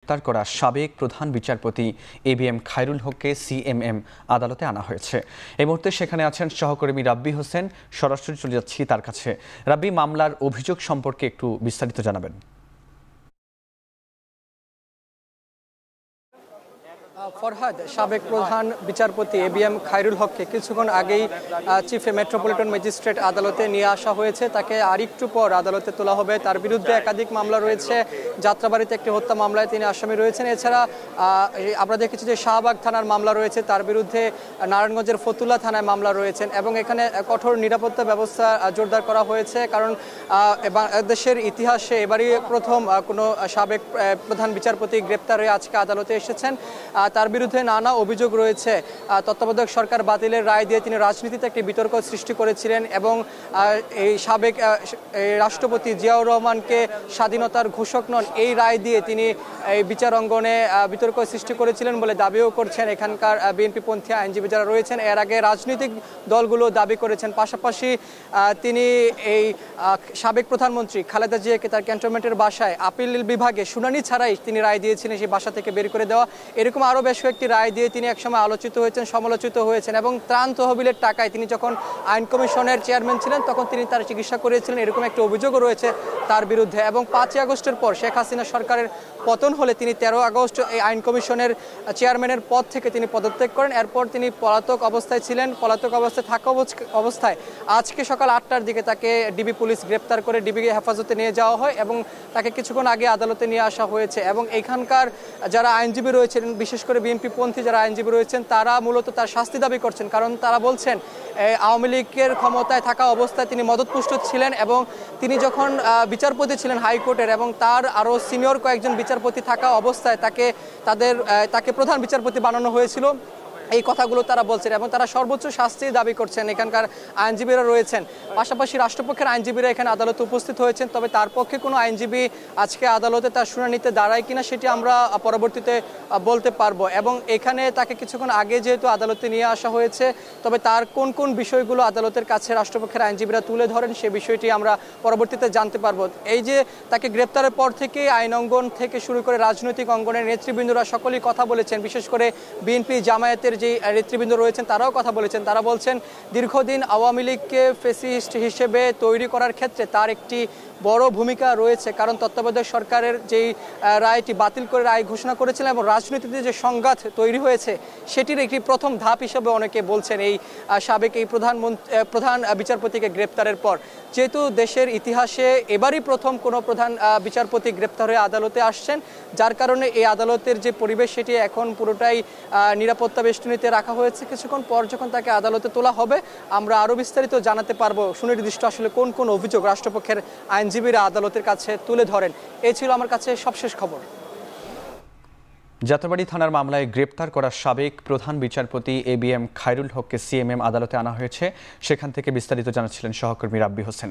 গ্রেপ্তার করা সাবেক প্রধান বিচারপতি এবিএম খায়রুল হককে সিএমএম আদালতে আনা হয়েছে। এই মুহূর্তে সেখানে আছেন সহকর্মী রাব্বি হোসেন। সরাসরি চলে যাচ্ছি তার কাছে। রাব্বি, মামলার অভিযোগ সম্পর্কে একটু বিস্তারিত জানাবেন। ফরহাদ, সাবেক প্রধান বিচারপতি এবিএম খায়রুল হককে কিছুক্ষণ আগেই চিফ মেট্রোপলিটন ম্যাজিস্ট্রেট আদালতে নিয়ে আসা হয়েছে। তাকে আরেকটু পর আদালতে তোলা হবে। তার বিরুদ্ধে একাধিক মামলা রয়েছে। যাত্রাবাড়িতে একটি হত্যা মামলায় তিনি আসামি রয়েছেন। এছাড়া আমরা দেখেছি যে শাহবাগ থানার মামলা রয়েছে, তার বিরুদ্ধে নারায়ণগঞ্জের ফতুল্লা থানায় মামলা রয়েছেন এবং এখানে কঠোর নিরাপত্তা ব্যবস্থা জোরদার করা হয়েছে। কারণ দেশের ইতিহাসে এবারই প্রথম কোনো সাবেক প্রধান বিচারপতি গ্রেপ্তার হয়ে আজকে আদালতে এসেছেন। তার বিরুদ্ধে নানা অভিযোগ রয়েছে। তত্ত্বাবধায়ক সরকার বাতিলের রায় দিয়ে তিনি রাজনীতিতে একটি বিতর্ক সৃষ্টি করেছিলেন এবং এই সাবেক রাষ্ট্রপতি জিয়াউর রহমানকে স্বাধীনতার ঘোষক নন এই রায় দিয়ে তিনি এই বিচার অঙ্গনে বিতর্ক সৃষ্টি করেছিলেন বলে দাবিও করছেন এখানকার বিএনপিপন্থী আইনজীবী যারা রয়েছেন। এর আগে রাজনৈতিক দলগুলো দাবি করেছেন। পাশাপাশি তিনি এই সাবেক প্রধানমন্ত্রী খালেদা জিয়াকে তার ক্যান্টনমেন্টের বাসায় আপিল বিভাগে শুনানি ছাড়াই তিনি রায় দিয়েছিলেন সেই বাসা থেকে বের করে দেওয়া। এরকম আরও বেশ কয়েকটি রায় দিয়ে তিনি একসময় আলোচিত হয়েছেন, সমালোচিত হয়েছেন এবং ত্রাণ তহবিলের টাকায় তিনি যখন আইন কমিশনের চেয়ারম্যান ছিলেন তখন তিনি তার চিকিৎসা করিয়েছিলেন, এরকম একটি অভিযোগও রয়েছে তার বিরুদ্ধে। এবং 5ই আগস্টের পর শেখ হাসিনা সরকারের পতন হলে তিনি 13 আগস্ট এই আইন কমিশনের চেয়ারম্যানের পদ থেকে তিনি পদত্যাগ করেন। এরপর তিনি পলাতক অবস্থায় ছিলেন। পলাতক অবস্থায় থাকা অবস্থায় আজকে সকাল 8টার দিকে তাকে ডিবি পুলিশ গ্রেপ্তার করে ডিবি হেফাজতে নিয়ে যাওয়া হয় এবং তাকে কিছুক্ষণ আগে আদালতে নিয়ে আসা হয়েছে। এবং এখানকার যারা আইনজীবী রয়েছেন, বিশেষ করে বিএনপিপন্থী যারা আইনজীবী রয়েছেন, তারা মূলত তার শাস্তি দাবি করছেন। কারণ তারা বলছেন আওয়ামী লীগের ক্ষমতায় থাকা অবস্থায় তিনি মদতপুষ্ট ছিলেন এবং তিনি যখন বিচারপতি ছিলেন হাইকোর্টের এবং তার আরও সিনিয়র কয়েকজন বিচারপতি থাকা অবস্থায় তাকে প্রধান বিচারপতি বানানো হয়েছিল। এই কথাগুলো তারা বলছেন এবং তারা সর্বোচ্চ শাস্তি দাবি করছেন। এখানকার আইনজীবীরা রয়েছেন, পাশাপাশি রাষ্ট্রপক্ষের আইনজীবীরা এখানে আদালতে উপস্থিত হয়েছেন। তবে তার পক্ষে কোনো আইনজীবী আজকে আদালতে তার শুনানিতে দাঁড়ায় কিনা সেটি আমরা পরবর্তীতে বলতে পারবো। এবং এখানে তাকে কিছুক্ষণ আগে যেহেতু আদালতে নিয়ে আসা হয়েছে, তবে তার কোন কোন বিষয়গুলো আদালতের কাছে রাষ্ট্রপক্ষের আইনজীবীরা তুলে ধরেন সে বিষয়টি আমরা পরবর্তীতে জানতে পারবো। এই যে তাকে গ্রেপ্তারের পর থেকে আইন অঙ্গন থেকে শুরু করে রাজনৈতিক অঙ্গনের নেতৃবৃন্দরা সকলেই কথা বলেছেন। বিশেষ করে বিএনপি জামায়াতের যে নেতৃবৃন্দ রয়েছেন তারাও কথা বলেছেন। তারা বলছেন দীর্ঘদিন আওয়ামী লীগকে ফ্যাসিস্ট হিসেবে তৈরি করার ক্ষেত্রে তার একটি বড় ভূমিকা রয়েছে। কারণ তত্ত্বাবধায়ক সরকারের যেই রায়টি বাতিল করে রায় ঘোষণা করেছিলেন এবং রাজনীতিতে যে সংঘাত তৈরি হয়েছে সেটির একটি প্রথম ধাপ হিসেবে অনেকে বলছেন এই সাবেক এই প্রধান বিচারপতিকে গ্রেপ্তারের পর। যেহেতু দেশের ইতিহাসে এবারই প্রথম কোনো প্রধান বিচারপতি গ্রেপ্তার হয়ে আদালতে আসছেন, যার কারণে এই আদালতের যে পরিবেশ সেটি এখন পুরোটাই নিরাপত্তা বেষ্টনীতে রাখা হয়েছে। কিছুক্ষণ পর যখন তাকে আদালতে তোলা হবে আমরা আরও বিস্তারিত জানাতে পারবো সুনির্দিষ্ট আসলে কোন কোন অভিযোগ রাষ্ট্রপক্ষের আইনজীবীরা আদালতের কাছে তুলে ধরেন। এই ছিল আমার কাছে সবশেষ খবর। যাত্রাবাড়ি থানার মামলায় গ্রেপ্তার করা সাবেক প্রধান বিচারপতি এবিএম খায়রুল হককে সিএমএম আদালতে আনা হয়েছে। সেখান থেকে বিস্তারিত জানাচ্ছিলেন সহকর্মী রাব্বি হোসেন।